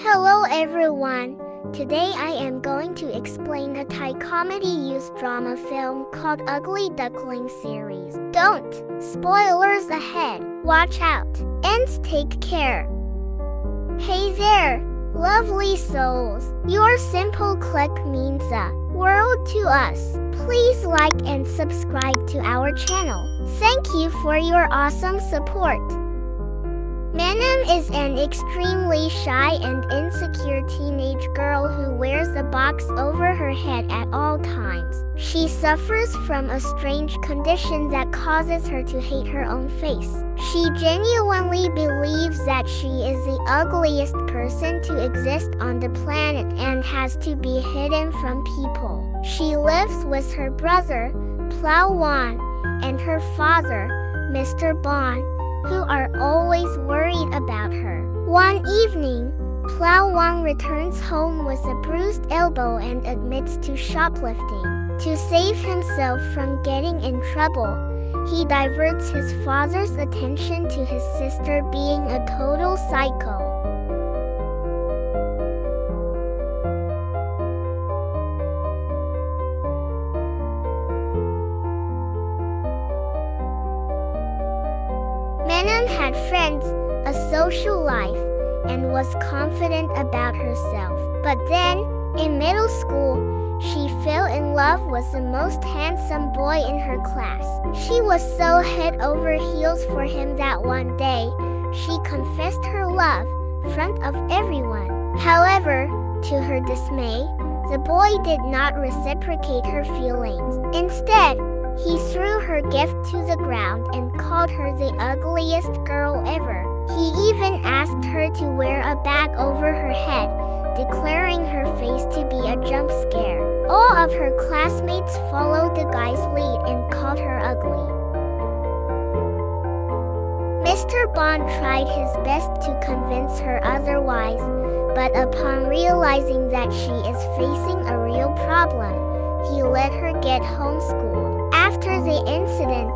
Hello everyone! Today I am going to explain a Thai comedy youth drama film called Ugly Duckling series. Don't! Spoilers ahead! Watch out! And take care! Hey there, lovely souls! Your simple click means the world to us. Please like and subscribe to our channel. Thank you for your awesome support. Maewnam is an extremely shy and insecure teenage girl who wears a box over her head at all times. She suffers from a strange condition that causes her to hate her own face. She genuinely believes that she is the ugliest person to exist on the planet and has to be hidden from people. She lives with her brother, Wan, and her father, Mr. Bon, who are always worried about her. One evening, Wan returns home with a bruised elbow and admits to shoplifting. To save himself from getting in trouble, he diverts his father's attention to his sister being a total psycho. Maewnam had friends, a social life, and was confident about herself. But then, in middle school, she fell in love with the most handsome boy in her class. She was so head over heels for him that one day, she confessed her love in front of everyone. However, to her dismay, the boy did not reciprocate her feelings. Instead, he threw her gift to the ground and called her the ugliest girl ever. He even asked her to wear a bag over her head, declaring her face to be a jump scare. All of her classmates followed the guy's lead and called her ugly. Mr. Bond tried his best to convince her otherwise, but upon realizing that she is facing a real problem, he let her get homeschooled. After the incident,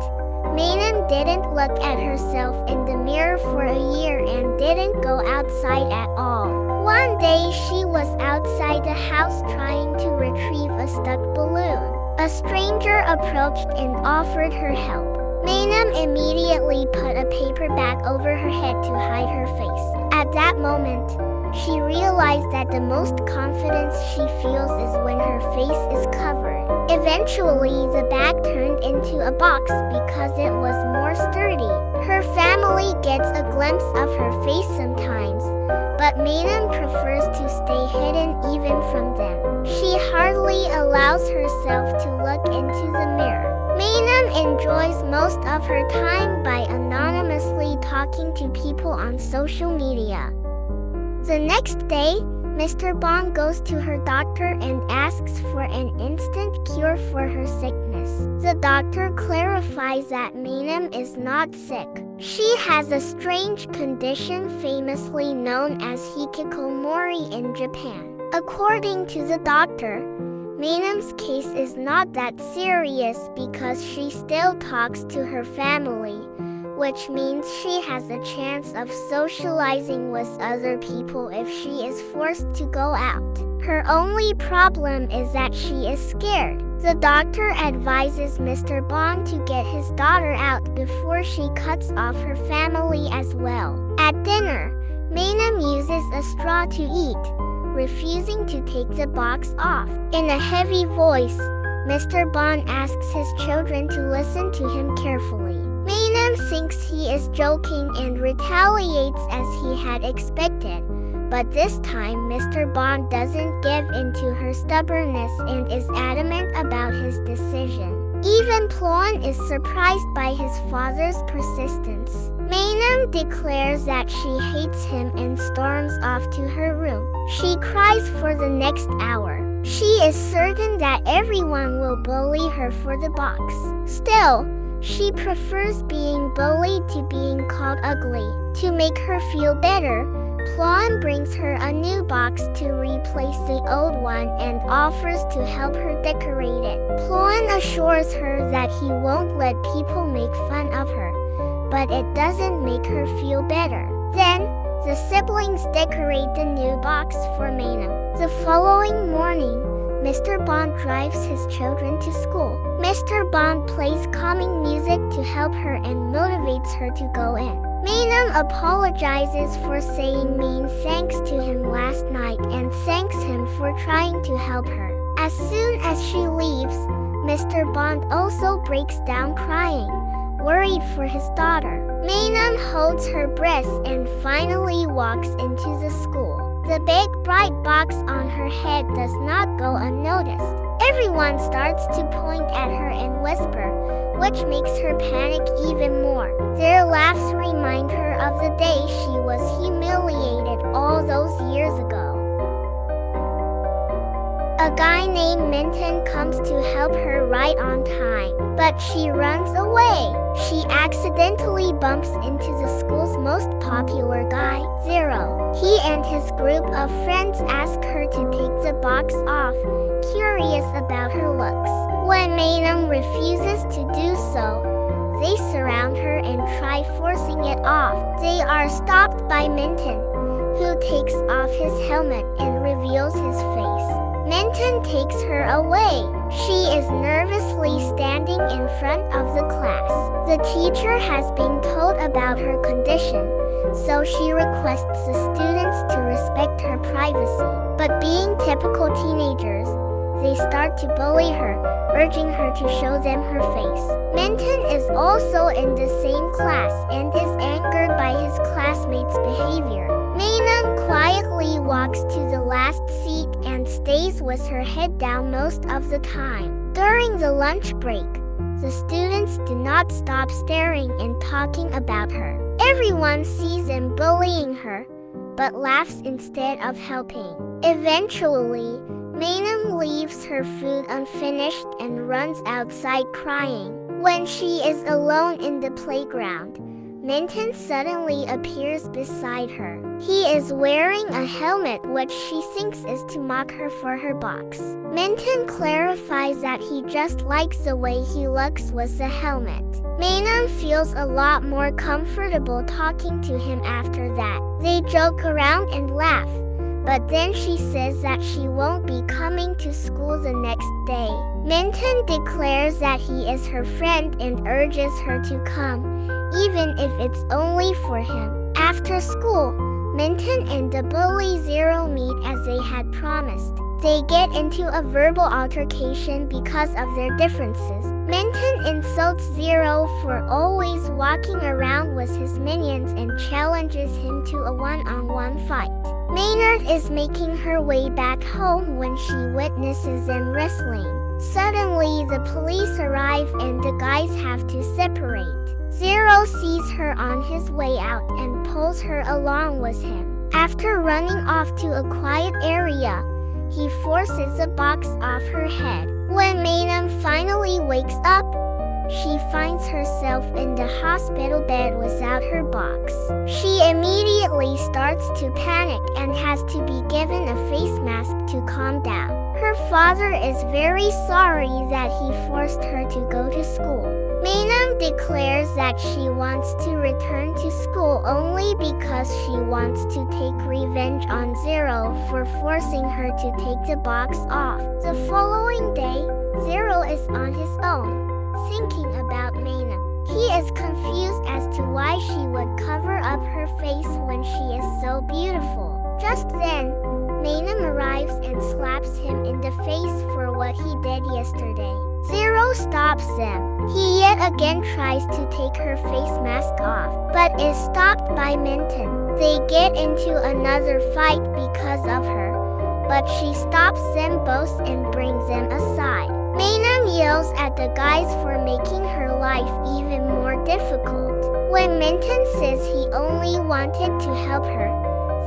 Maewnam didn't look at herself in the mirror for a year and didn't go outside at all. One day she was outside the house trying to retrieve a stuck balloon. A stranger approached and offered her help. Maewnam immediately put a paper bag over her head to hide her face. At that moment, she realized that the most confidence she feels is when her face is covered. Eventually, the bag turned into a box because it was more sturdy. Her family gets a glimpse of her face sometimes, but Maewnam prefers to stay hidden even from them. She hardly allows herself to look into the mirror. Maewnam enjoys most of her time by anonymously talking to people on social media. The next day, Mr. Bond goes to her doctor and asks for an instant cure for her sickness. The doctor clarifies that Maewnam is not sick. She has a strange condition famously known as hikikomori in Japan. According to the doctor, Maewnam's case is not that serious because she still talks to her family, which means she has a chance of socializing with other people if she is forced to go out. Her only problem is that she is scared. The doctor advises Mr. Bond to get his daughter out before she cuts off her family as well. At dinner, Maewnam uses a straw to eat, refusing to take the box off. In a heavy voice, Mr. Bond asks his children to listen to him carefully. Maewnam thinks he is joking and retaliates as he had expected, but this time Mr. Bond doesn't give in to her stubbornness and is adamant about his decision. Even Wan is surprised by his father's persistence. Maewnam declares that she hates him and storms off to her room. She cries for the next hour. She is certain that everyone will bully her for the box. Still, she prefers being bullied to being called ugly. To make her feel better, Wan brings her a new box to replace the old one and offers to help her decorate it. Wan assures her that he won't let people make fun of her, but it doesn't make her feel better. Then, The siblings decorate the new box for Maewnam. The following morning, Mr. Bond drives his children to school. Mr. Bond plays calming music to help her and motivates her to go in. Maewnam apologizes for saying mean thanks to him last night and thanks him for trying to help her. As soon as she leaves, Mr. Bond also breaks down crying, worried for his daughter. Maewnam holds her breath and finally walks into the school. The big bright box on her head does not go unnoticed. Everyone starts to point at her and whisper, which makes her panic even more. Their laughs remind her of the day she was humiliated all those years ago. A guy named Minton comes to help her right on time, but she runs away. She accidentally bumps into the school's most popular guy, Zero. He and his group of friends ask her to take the box off, curious about her looks. When Maewnam refuses to do so, they surround her and try forcing it off. They are stopped by Minton, who takes off his helmet and reveals his face. Minton takes her away. She is nervously standing in front of the class. The teacher has been told about her condition, so she requests the students to respect her privacy. But being typical teenagers, they start to bully her, urging her to show them her face. Minton is also in the same class and is angered by his classmates' behavior. Maewnam quietly walks to the last seat and stays with her head down most of the time. During the lunch break, the students do not stop staring and talking about her. Everyone sees them bullying her, but laughs instead of helping. Eventually, Maewnam leaves her food unfinished and runs outside crying. When she is alone in the playground, Minton suddenly appears beside her. He is wearing a helmet which she thinks is to mock her for her box. Minton clarifies that he just likes the way he looks with the helmet. Maewnam feels a lot more comfortable talking to him after that. They joke around and laugh, but then she says that she won't be coming to school the next day. Minton declares that he is her friend and urges her to come, even if it's only for him. After school, Minton and the bully Zero meet as they had promised. They get into a verbal altercation because of their differences. Minton insults Zero for always walking around with his minions and challenges him to a one-on-one fight. Maynard is making her way back home when she witnesses them wrestling. Suddenly, the police arrive and the guys have to separate. Zero sees her on his way out and pulls her along with him. After running off to a quiet area, he forces the box off her head. When Maewnam finally wakes up, she finds herself in the hospital bed without her box. She immediately starts to panic and has to be given a face mask to calm down. Her father is very sorry that he forced her to go to school. Maewnam declares that she wants to return to school only because she wants to take revenge on Zero for forcing her to take the box off. The following day, Zero is on his own, thinking about Maewnam. He is confused as to why she would cover up her face when she is so beautiful. Just then, Maewnam arrives and slaps him in the face for what he did yesterday. Zero stops them. He yet again tries to take her face mask off, but is stopped by Minton. They get into another fight because of her, but she stops them both and brings them aside. Maewnam yells at the guys for making her life even more difficult. When Minton says he only wanted to help her,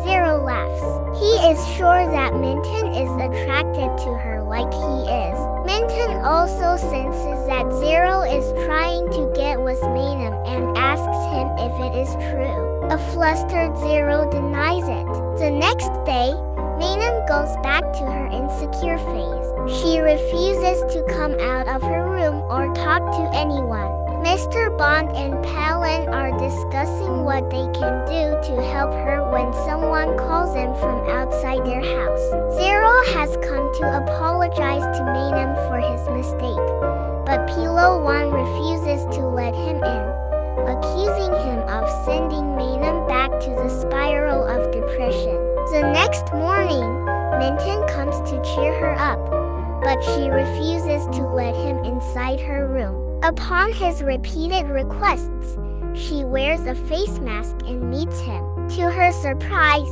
Zero laughs. He is sure that Minton is attracted to her like he is. Minton also senses that Zero is trying to get with Maewnam and asks him if it is true. A flustered Zero denies it. The next day, Maewnam goes back to her insecure phase. She refuses to come out of her room or talk to anyone. Mr. Bond and Palin are discussing what they can do to help her when someone calls them from outside their house. Zero has come to apologize to Maewnam for his mistake, but Pillow One refuses to let him in, accusing him of sending Maewnam back to the spiral of depression. The next morning, Minton comes to cheer her up, but she refuses to let him inside her room. Upon his repeated requests, she wears a face mask and meets him. To her surprise,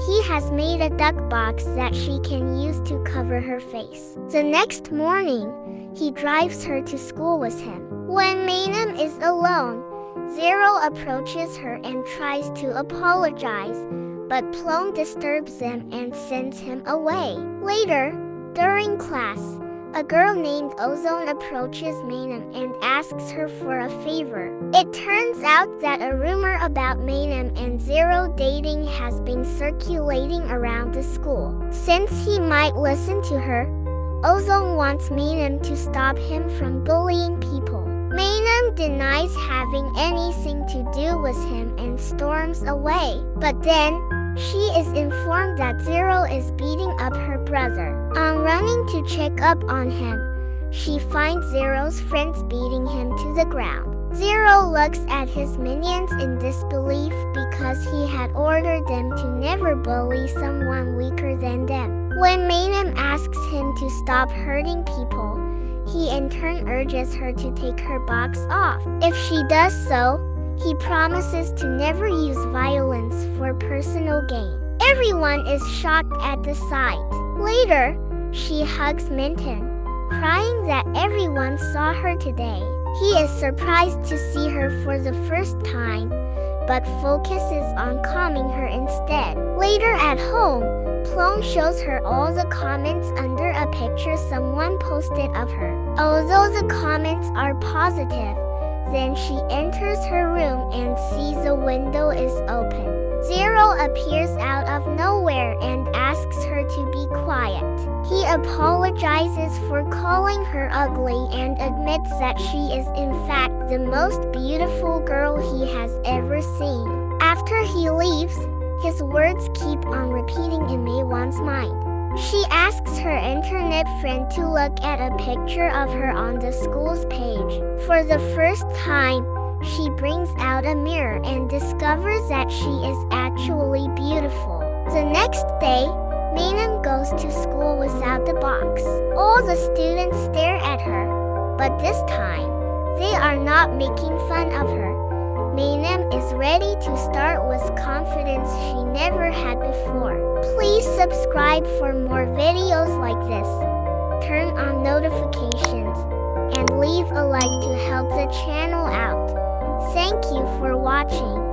he has made a duck box that she can use to cover her face. The next morning, he drives her to school with him. When Maewnam is alone, Zero approaches her and tries to apologize, but Plone disturbs them and sends him away. Later, during class, a girl named Ozone approaches Maewnam and asks her for a favor. It turns out that a rumor about Maewnam and Zero dating has been circulating around the school. Since he might listen to her, Ozone wants Maewnam to stop him from bullying people. Maewnam denies having anything to do with him and storms away. But then, she is informed that Zero is beating up her brother. On running to check up on him, she finds Zero's friends beating him to the ground. Zero looks at his minions in disbelief because he had ordered them to never bully someone weaker than them. When Maewnam asks him to stop hurting people, he in turn urges her to take her box off. If she does so, he promises to never use violence for personal gain. Everyone is shocked at the sight. Later, she hugs Minton, crying that everyone saw her today. He is surprised to see her for the first time, but focuses on calming her instead. Later at home, Plone shows her all the comments under a picture someone posted of her. Although the comments are positive, then she enters her room and sees the window is open. Zero appears out of nowhere and asks her to be quiet. He apologizes for calling her ugly and admits that she is in fact the most beautiful girl he has ever seen. After he leaves, his words keep on repeating in Maewnam's mind. She asks her internet friend to look at a picture of her on the school's page. For the first time, she brings out a mirror and discovers that she is actually beautiful. The next day, Maewnam goes to school without the box. All the students stare at her, but this time, they are not making fun of her. Maewnam is ready to start with confidence she never had before. Please subscribe for more videos like this, turn on notifications, and leave a like to help the channel out. Thank you for watching.